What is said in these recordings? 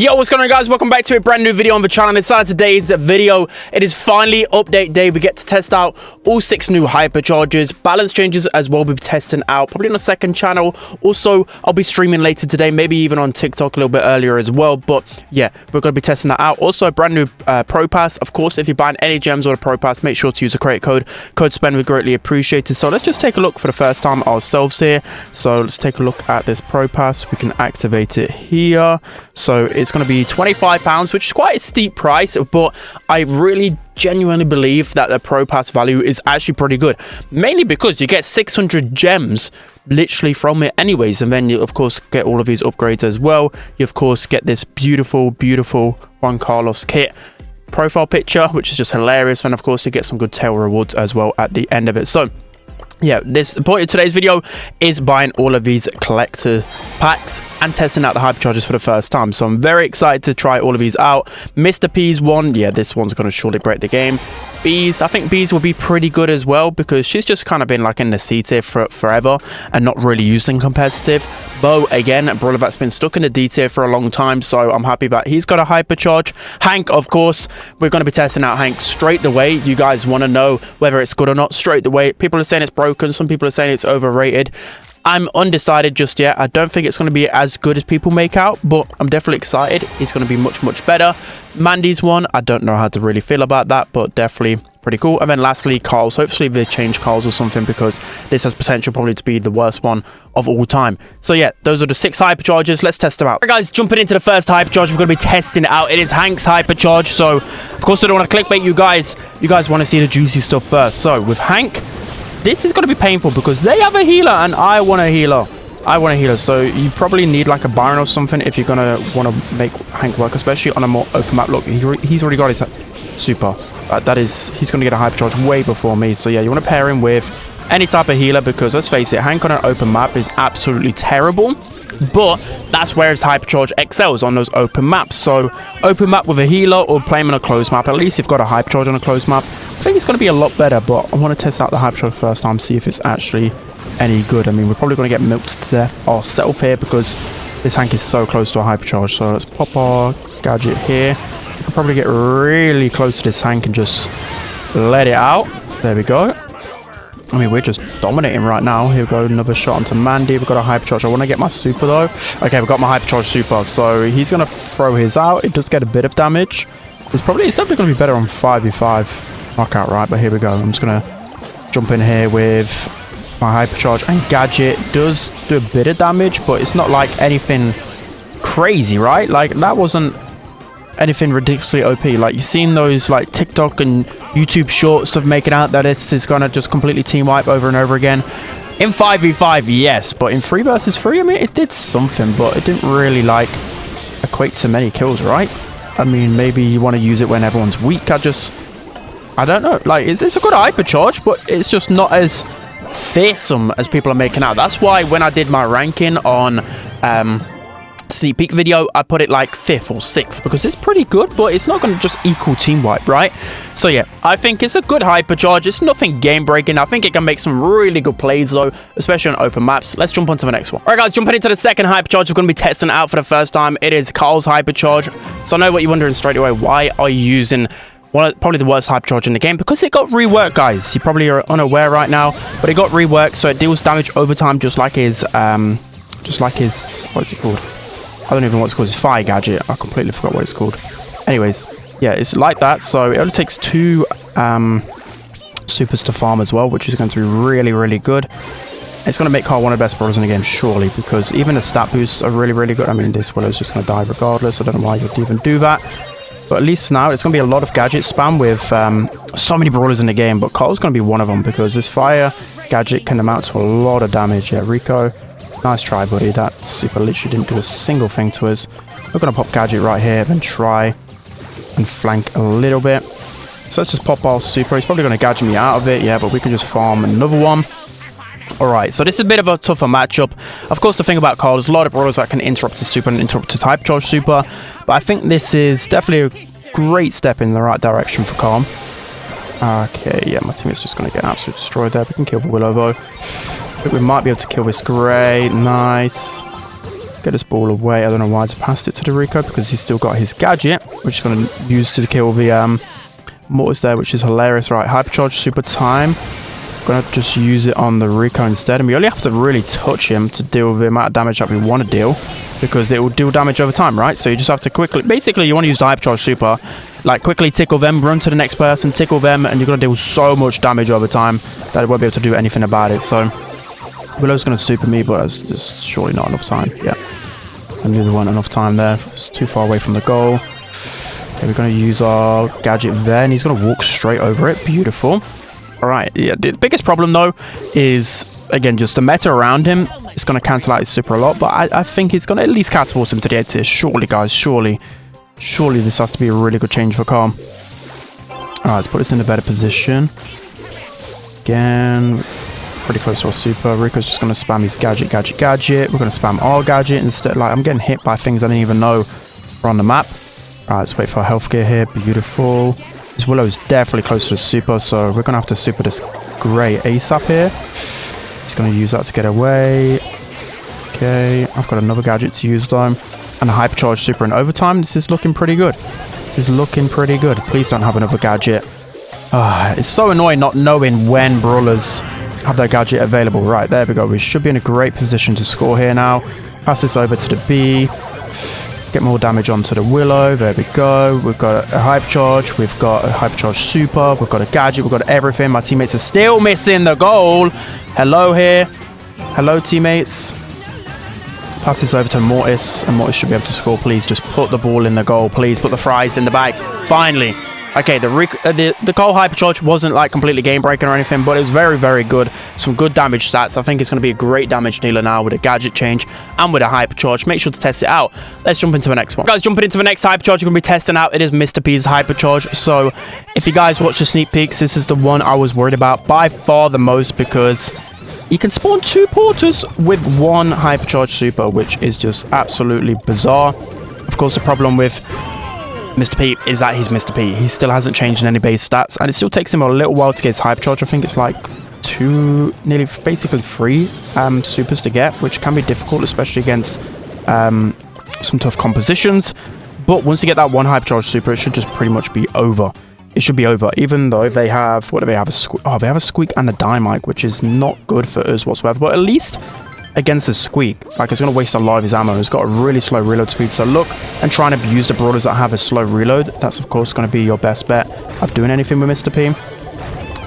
Yo, what's going on, guys? Welcome back to a brand new video on the channel. Inside today's video, it is finally update day. We get to test out all 6 new hypercharges, balance changes as well. We'll be testing out probably on a second channel. Also, I'll be streaming later today, maybe even on TikTok a little bit earlier as well. But yeah, we're going to be testing that out. Also, a brand new Pro Pass. Of course, if you're buying any gems or a Pro Pass, make sure to use the credit code SPEN. We greatly appreciate it. So let's just take a look for the first time ourselves here. So let's take a look at this Pro Pass. We can activate it here. So it's going to be £25, which is quite a steep price, but I really genuinely believe that the Pro Pass value is actually pretty good, mainly because you get 600 gems literally from it anyways, and then you of course get all of these upgrades as well. You of course get this beautiful Juan Carlos kit profile picture, which is just hilarious, and of course you get some good tail rewards as well at the end of it. So yeah, the point of today's video is buying all of these collector packs and testing out the hypercharges for the first time. So I'm very excited to try all of these out. Mr. P's one, yeah, this one's going to surely break the game. B's, I think B's will be pretty good as well, because she's just kind of been like in the C tier for forever and not really used in competitive. Bo, again, a brawler that's been stuck in the D tier for a long time, so I'm happy that he's got a hypercharge. Hank, of course, we're going to be testing out Hank straight away. You guys want to know whether it's good or not straight away. People are saying it's broken, some people are saying it's overrated. I'm undecided just yet. I don't think it's going to be as good as people make out, but I'm definitely excited. It's going to be much better. Mandy's one, I don't know how to really feel about that, but definitely pretty cool. And then lastly, Carl's. Hopefully they change Carl's or something, because this has potential probably to be the worst one of all time. So yeah, those are the 6 hypercharges. Let's test them out. Alright guys, jumping into the first hypercharge, we're going to be testing it out. It is Hank's hypercharge. So of course I don't want to clickbait you guys. You guys want to see the juicy stuff first. So with Hank, this is going to be painful because they have a healer and I want a healer. So you probably need like a Byron or something if you're going to want to make Hank work, especially on a more open map. Look, he's already got his super. He's going to get a hypercharge way before me. So yeah, you want to pair him with any type of healer, because let's face it, Hank on an open map is absolutely terrible. But that's where his hypercharge excels, on those open maps. So open map with a healer, or play him on a closed map. At least you've got a hypercharge on a closed map. I think it's going to be a lot better, but I want to test out the hypercharge first time, see if it's actually any good. I mean, we're probably going to get milked to death ourselves here, because this Hank is so close to a hypercharge. So let's pop our gadget here. We can probably get really close to this Hank and just let it out. There we go. I mean, we're just dominating right now. Here we go, another shot onto Mandy. We've got a hypercharge. I want to get my super though. Okay, we've got my hypercharge super. So he's going to throw his out. It does get a bit of damage. It's definitely going to be better on 5v5 knockout, right? But here we go. I'm just going to jump in here with my hypercharge, and gadget does do a bit of damage, but it's not like anything crazy, right? Like that wasn't anything ridiculously OP. Like you've seen those like TikTok and YouTube shorts of making out that it's gonna just completely team wipe over and over again. In 5v5, yes, but in 3 versus 3, I mean, it did something, but it didn't really like equate to many kills, right? I mean, maybe you want to use it when everyone's weak. I don't know. Like, it's a good hypercharge, but it's just not as fearsome as people are making out. That's why when I did my ranking on sneak peek video, I put it like 5th or 6th, because it's pretty good, but it's not going to just equal team wipe, right? So yeah, I think it's a good hypercharge. It's nothing game breaking. I think it can make some really good plays though, especially on open maps. Let's jump on to the next one. All right guys, jumping into the second hypercharge, we're going to be testing it out for the first time. It is Carl's hypercharge. So I know what you're wondering straight away. Why are you using probably the worst hypercharge in the game? Because it got reworked, guys. You probably are unaware right now, but it got reworked, so it deals damage over time, just like his what's it called? I don't even know what it's called. It's fire gadget. I completely forgot what it's called. Anyways, yeah, it's like that. So it only takes 2 supers to farm as well, which is going to be really good. It's going to make Carl one of the best brawlers in the game, surely, because even the stat boosts are really good. I mean, this Willow's just going to die regardless. I don't know why you'd even do that. But at least now it's going to be a lot of gadget spam with so many brawlers in the game. But Carl's going to be one of them, because this fire gadget can amount to a lot of damage. Yeah, Rico, nice try, buddy. That super literally didn't do a single thing to us. We're going to pop gadget right here, then try and flank a little bit. So let's just pop our super. He's probably going to gadget me out of it. Yeah, but we can just farm another one. Alright, so this is a bit of a tougher matchup. Of course, the thing about Carl, there's a lot of brawlers that can interrupt his super and interrupt his hypercharge super. But I think this is definitely a great step in the right direction for Carl. Okay, yeah, my teammate's just going to get absolutely destroyed there. We can kill the Willow, though. I think we might be able to kill this. Great, nice. Get this ball away. I don't know why I just passed it to the Rico because he's still got his gadget, which is going to use to kill the mortars there, which is hilarious. Right, hypercharge super time. Gonna just use it on the Rico instead, and we only have to really touch him to deal with the amount of damage that we want to deal, because it will deal damage over time, right? So you just have to quickly, basically you want to use the hypercharge super, like quickly tickle them, run to the next person, tickle them, and you're gonna deal so much damage over time that it won't be able to do anything about it. So Willow's gonna super me, but that's just surely not enough time. Yeah, I knew there wasn't enough time there. It's too far away from the goal. Okay, we're gonna use our gadget there, and he's gonna walk straight over it. Beautiful. All right, yeah, the biggest problem though is, again, just the meta around him. It's going to cancel out his super a lot, but I think it's going to at least catapult him to the 8 tier. Surely, guys, surely this has to be a really good change for Calm. All right, let's put this in a better position. Again, pretty close to our super. Rico's just going to spam his gadget. We're going to spam our gadget instead. Like, I'm getting hit by things I didn't even know were on the map. All right, let's wait for our health gear here. Beautiful. This Willow is definitely close to the super, so we're going to have to super this grey ASAP here. He's going to use that to get away. Okay, I've got another gadget to use though. And a hypercharge super in overtime. This is looking pretty good. Please don't have another gadget. It's so annoying not knowing when brawlers have their gadget available. Right, there we go. We should be in a great position to score here now. Pass this over to the B. Get more damage onto the Willow. There we go. We've got a hypercharge. We've got a hypercharge super. We've got a gadget. We've got everything. My teammates are still missing the goal. Hello here. Hello, teammates. Pass this over to Mortis, and Mortis should be able to score. Please just put the ball in the goal. Please put the fries in the bag. Finally. Okay, the goal hypercharge wasn't like completely game breaking or anything, but it was very, very good. Some good damage stats. I think it's going to be a great damage dealer now with a gadget change and with a hypercharge. Make sure to test it out. Let's jump into the next one. Guys, jumping into the next hypercharge we're going to be testing out. It is Mr. P's hypercharge. So if you guys watch the sneak peeks, this is the one I was worried about by far the most, because you can spawn 2 porters with 1 hypercharge super, which is just absolutely bizarre. Of course, the problem with Mr. P is that he's Mr. P. He still hasn't changed any base stats, and it still takes him a little while to get his hypercharge. I think it's like 2, nearly basically 3 supers to get, which can be difficult, especially against some tough compositions. But once you get that 1 hypercharge super, it should just pretty much be over. It should be over, even though they have, what do they have? They have a squeak and a dynamite, which is not good for us whatsoever. But at least against the squeak, like, it's going to waste a lot of his ammo. It's got a really slow reload speed, so look and try and abuse the brawlers that have a slow reload. That's of course going to be your best bet of doing anything with Mr. P.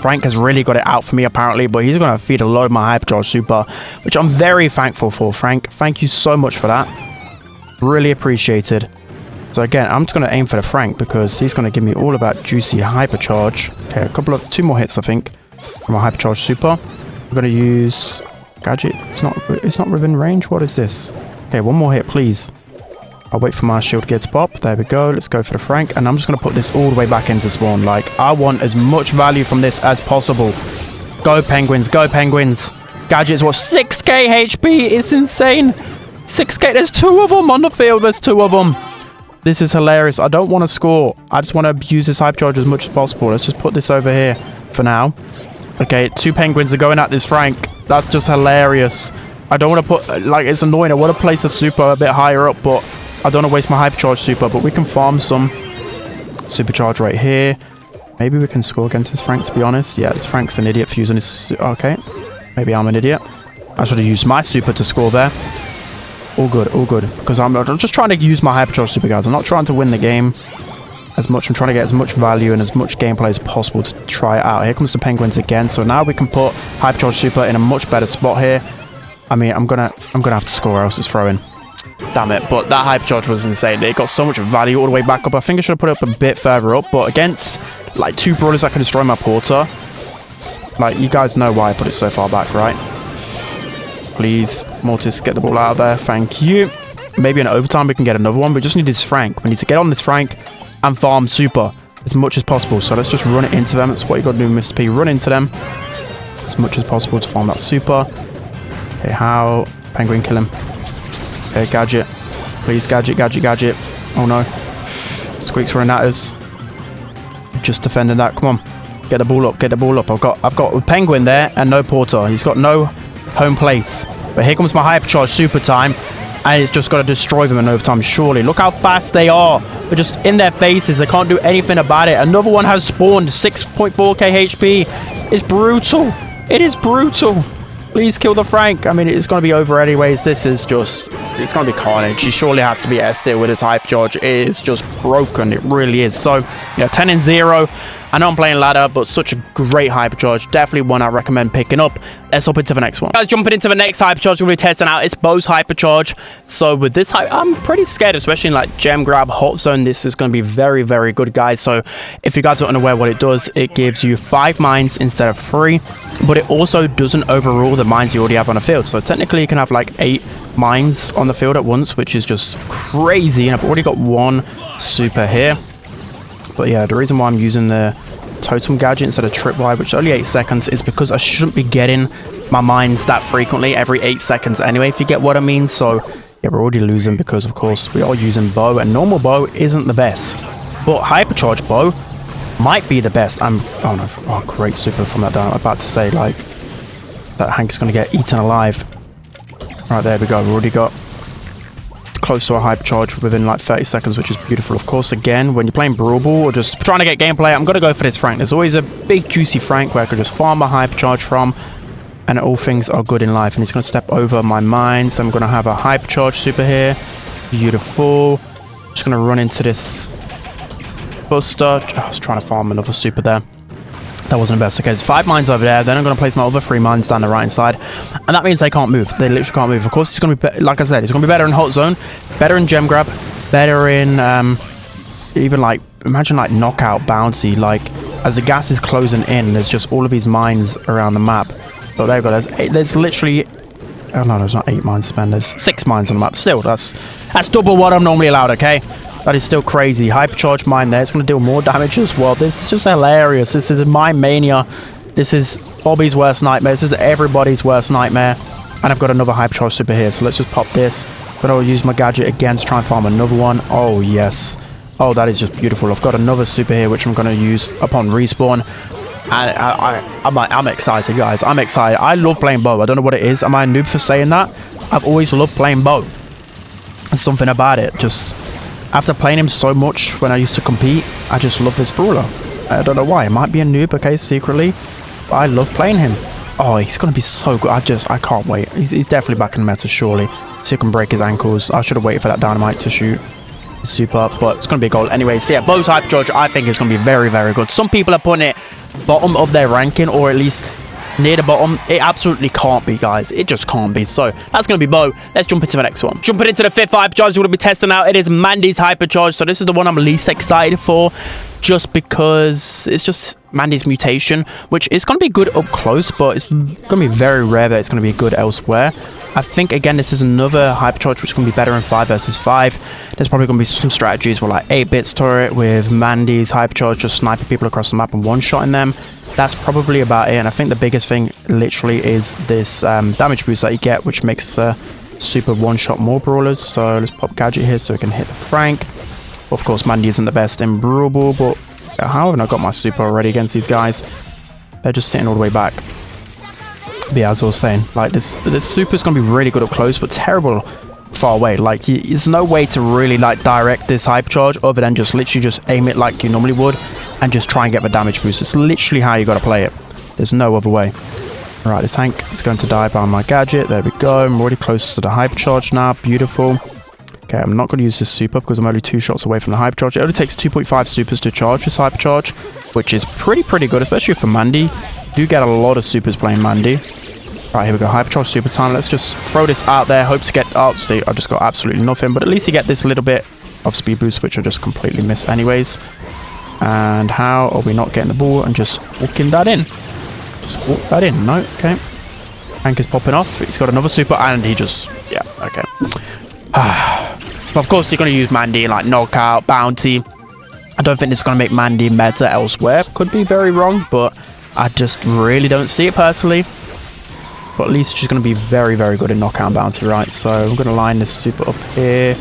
Frank has really got it out for me apparently, but he's going to feed a lot of my hypercharge super, which I'm very thankful for. Frank, thank you so much for that. Really appreciated. So again, I'm just going to aim for the Frank because he's going to give me all of that juicy hypercharge. Okay, 2 more hits I think from a hypercharge super. I'm going to use gadget. It's not within range. What is this? Okay, 1 more hit please. I'll wait for my shield gear to pop. There we go. Let's go for the Frank, and I'm just going to put this all the way back into spawn. Like, I want as much value from this as possible. Go Penguins, go Penguins. Gadget's what, 6k HP? It's insane. 6k. There's 2 of them on the field. There's 2 of them. This is hilarious. I don't want to score. I just want to abuse this hypercharge as much as possible. Let's just put this over here for now. Okay, 2 Penguins are going at this Frank. That's just hilarious. I don't want to put, like, it's annoying. I want to place a super a bit higher up, but I don't want to waste my hypercharge super. But we can farm some supercharge right here. Maybe we can score against this Frank, to be honest. Yeah, this Frank's an idiot for using his... Okay, maybe I'm an idiot. I should have used my super to score there. All good, because I'm just trying to use my hypercharge super, guys. I'm not trying to win the game as much. I'm trying to get as much value and as much gameplay as possible to try it out. Here comes the Penguins again, so now we can put hypercharge super in a much better spot here. I mean, I'm gonna have to score or else it's throwing. Damn it, but that hypercharge was insane. It got so much value all the way back up. I think I should have put it up a bit further up, but against like 2 brawlers that can destroy my porter, like, you guys know why I put it so far back, right? Please, Mortis, get the ball out of there. Thank you. Maybe in overtime we can get another one. We just need this Frank. We need to get on this Frank and farm super as much as possible. So let's just run it into them. That's what you got to do, Mr. P. Run into them as much as possible to farm that super. Okay, how? Penguin, kill him. Okay, gadget. Please, gadget. Oh no. Squeak's running at us. Just defending that. Come on. Get the ball up. I've got a Penguin there and no porter. He's got no home place. But here comes my hypercharge super time. and it's just got to destroy them in overtime. Surely, look how fast they are. They're just in their faces. They can't do anything about it. Another one has spawned. 6.4k HP. It's brutal. It is brutal. Please kill the Frank. I mean, it's going to be over anyways. This is just, it's going to be carnage. He surely has to be S tier with his hypercharge. It is just broken. It really is. So, yeah, 10-0. I know I'm playing ladder, but such a great hypercharge. Definitely one I recommend picking up. Let's hop into the next one. Guys, jumping into the next hypercharge we're going to be testing out. It's Bo's hypercharge. So with this, I'm pretty scared, especially in like gem grab, hot zone. This is going to be very, very good, guys. So if you guys are unaware what it does, it gives you 5 mines instead of 3. But it also doesn't overrule the mines you already have on the field. So technically you can have like 8 mines on the field at once, which is just crazy. And I've already got 1 super here. But yeah, the reason why I'm using the totem gadget instead of tripwire, which is only 8 seconds, is because I shouldn't be getting my mines that frequently, every 8 seconds anyway, if you get what I mean. So yeah, we're already losing because of course we are using bow, and normal bow isn't the best, but hypercharge bow might be the best. Oh no, oh great super from that down. I'm about to say like that Hank's gonna get eaten alive. Right, there we go. We've already got close to a hypercharge within like 30 seconds, which is beautiful. Of course, again, when you're playing Brawl or just trying to get gameplay, I'm gonna go for this Frank. There's always a big juicy Frank where I could just farm a hypercharge from, and all things are good in life. And he's gonna step over my mines. I'm gonna have a hypercharge super here. Beautiful. Just gonna run into this buster. I was trying to farm another super there. That wasn't the best. Okay, there's 5 mines over there. Then I'm going to place my other 3 mines down the right side. And that means they can't move. They literally can't move. Of course, it's going to be, like I said, it's going to be better in hot zone, better in gem grab, better in even like, imagine like knockout bouncy. Like as the gas is closing in, there's just all of these mines around the map. So there we go. There's literally, oh no, there's not 8 mines spent. There's 6 mines on the map. Still, that's double what I'm normally allowed, okay? That is still crazy. Hypercharge mine there. It's going to deal more damage as well. This is just hilarious. This is my mania. This is Bobby's worst nightmare. This is everybody's worst nightmare. And I've got another hypercharge super here. So let's just pop this. But I'll use my gadget again to try and farm another one. Oh, yes. Oh, that is just beautiful. I've got another super here, which I'm going to use upon respawn. And I'm excited, guys. I'm excited. I love playing bow. I don't know what it is. Am I a noob for saying that? I've always loved playing bow. There's something about it. Just after playing him so much when I used to compete, I just love this brawler. I don't know why. It might be a noob, okay, secretly, but I love playing him. Oh, he's going to be so good. I can't wait. He's definitely back in the meta, surely. So he can break his ankles. I should have waited for that dynamite to shoot super, but it's going to be a goal anyway. So yeah, Bo's hypercharge, I think, is going to be very, very good. Some people are putting it bottom of their ranking, or at least near the bottom. It absolutely can't be, guys. It just can't be. So that's going to be Bo. Let's jump into the next one. Jumping into the 5th hypercharge we're going to be testing out. It is Mandy's hypercharge. So this is the one I'm least excited for, just because it's just Mandy's mutation, which is going to be good up close, but it's going to be very rare that it's going to be good elsewhere. I think, again, this is another hypercharge which is going to be better in 5 versus 5. There's probably going to be some strategies with like 8-bits turret with Mandy's hypercharge, just sniping people across the map and one-shotting them. That's probably about it. And I think the biggest thing literally is this damage boost that you get, which makes the super one-shot more brawlers. So let's pop gadget here so we can hit the Frank. Of course, Mandy isn't the best in Brawl, but how haven't I got my super already against these guys? They're just sitting all the way back. But yeah, as I was saying, like this super is going to be really good up close, but terrible far away. Like, there's no way to really like direct this hypercharge other than just literally just aim it like you normally would and just try and get the damage boost. It's literally how you got to play it. There's no other way. Right, this Hank is going to die by my gadget. There we go. I'm already close to the hypercharge now. Beautiful. Okay, I'm not going to use this super because I'm only 2 shots away from the hypercharge. It only takes 2.5 supers to charge this hypercharge, which is pretty good, especially for Mandy. You do get a lot of supers playing Mandy. Right, here we go. Hypercharge super time. Let's just throw this out there. Hope to get... Oh, see, I just got absolutely nothing. But at least you get this little bit of speed boost, which I just completely missed anyways. And how are we not getting the ball and just walking that in? Just walk that in. No, okay. Hank is popping off. He's got another super and he just... Yeah, okay. Of course, you're going to use Mandy like knockout, bounty. I don't think this is going to make Mandy meta elsewhere. Could be very wrong, but I just really don't see it personally. But at least she's going to be very good in knockout and bounty, right? So I'm going to line this super up here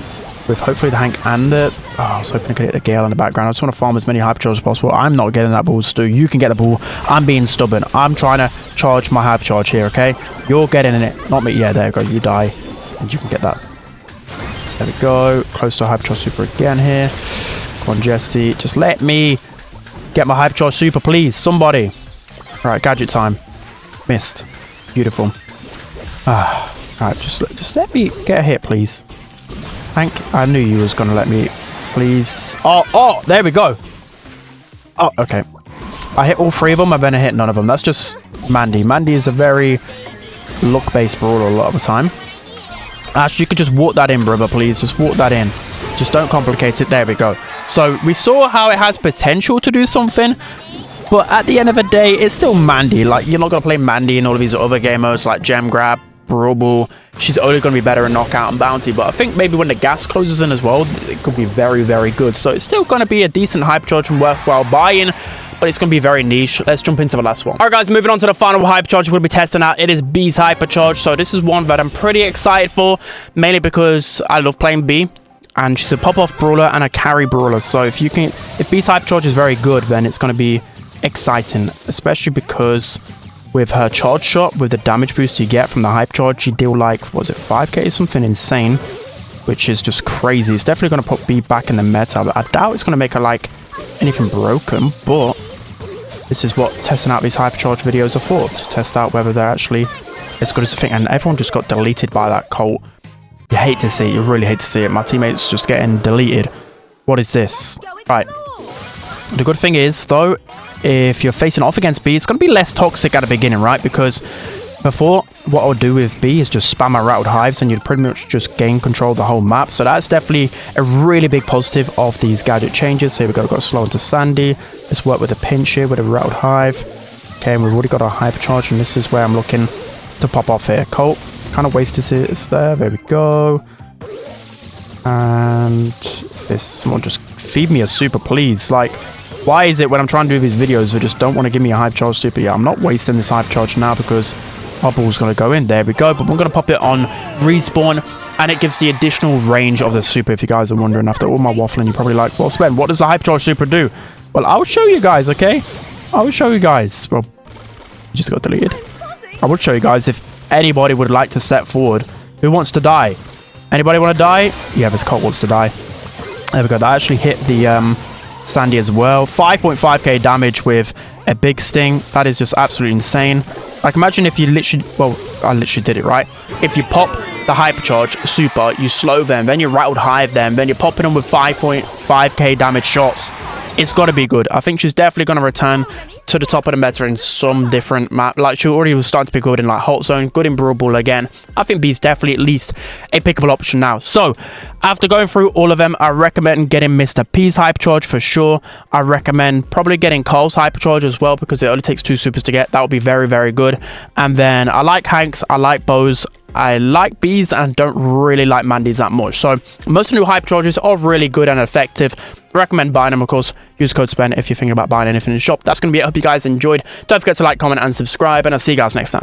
with hopefully the Hank and the... Oh, I was hoping I could hit the Gale in the background. I just want to farm as many hypercharges as possible. I'm not getting that ball, Stu. You can get the ball. I'm being stubborn. I'm trying to charge my hypercharge here, okay? You're getting in it, not me. Yeah, there you go. You die. And you can get that There we go. Close to a Hypercharge Super again here. Come on, Jesse. Just let me get my Hypercharge Super, please. Somebody. Alright, gadget time. Missed. Beautiful. Alright, just let me get a hit, please. I knew you was going to let me. Please. Oh, there we go. Oh, okay. I hit all 3 of them. I then hit none of them. That's just Mandy. Mandy is a very luck-based brawler a lot of the time. Actually, you could just walk that in, brother, please. Just walk that in. Just don't complicate it. There we go. So we saw how it has potential to do something, but at the end of the day, it's still Mandy. Like, you're not going to play Mandy in all of these other game modes like Gem Grab, Brawl. She's only going to be better in Knockout and Bounty, but I think maybe when the gas closes in as well, it could be very, very good. So it's still going to be a decent Hypercharge and worthwhile buy-in, but it's going to be very niche. Let's jump into the last one. All right, guys, moving on to the final Hypercharge we're going to be testing out. It is B's Hypercharge. So this is one that I'm pretty excited for, mainly because I love playing B, and she's a pop-off brawler and a carry brawler. So if B's Hypercharge is very good, then it's going to be exciting, especially because with her charge shot, with the damage boost you get from the Hypercharge, you deal like, was it 5k, something insane, which is just crazy. It's definitely going to put B back in the meta, but I doubt it's going to make her like anything broken. But this is what testing out these Hypercharge videos are for, to test out whether they're actually as good as the thing. And everyone just got deleted by that Colt. You hate to see it. You really hate to see it. My teammates just getting deleted. What is this? Right. The good thing is, though, if you're facing off against B, it's going to be less toxic at the beginning, right? Because before, what I would do with B is just spam my routed hives and you'd pretty much just gain control of the whole map. So that's definitely a really big positive of these gadget changes. So here we go, we've got to slow into Sandy. Let's work with a pinch here with a routed hive. Okay, and we've already got our Hypercharge, and this is where I'm looking to pop off here. Colt kind of wasted his there. There we go. And this, someone just feed me a super, please. Like, why is it when I'm trying to do these videos, they just don't want to give me a Hypercharge Super? Yeah, I'm not wasting this Hypercharge now because our ball's going to go in. There we go. But we're going to pop it on respawn, and it gives the additional range of the Super. If you guys are wondering, after all my waffling, you're probably like, well, Spen, what does the Hypercharge Super do? Well, I'll show you guys, okay? I will show you guys. Well, you just got deleted. I would show you guys if anybody would like to step forward. Who wants to die? Anybody want to die? Yeah, this Colt wants to die. There we go. That actually hit the Sandy as well. 5.5k damage with a big sting. That is just absolutely insane. Like, imagine if you literally, well, I literally did it, right? If you pop the Hypercharge Super, you slow them, then you rattled hive them, then you're popping them with 5.5k damage shots. It's got to be good. I think she's definitely going to return to the top of the meta in some different map. Like, she already was starting to be good in like Hot Zone, good in Brawl again. I think B's definitely at least a pickable option now. So after going through all of them, I recommend getting Mr. P's Hypercharge for sure. I recommend probably getting Cole's Hypercharge as well, because it only takes 2 supers to get. That would be very, very good. And then I like Hank's, I like Bo's, I like B's, and don't really like Mandy's that much. So most of the new Hypercharges are really good and effective. I recommend buying them, of course. Use code SPEN if you're thinking about buying anything in the shop. That's going to be it. I hope you guys enjoyed. Don't forget to like, comment, and subscribe, and I'll see you guys next time.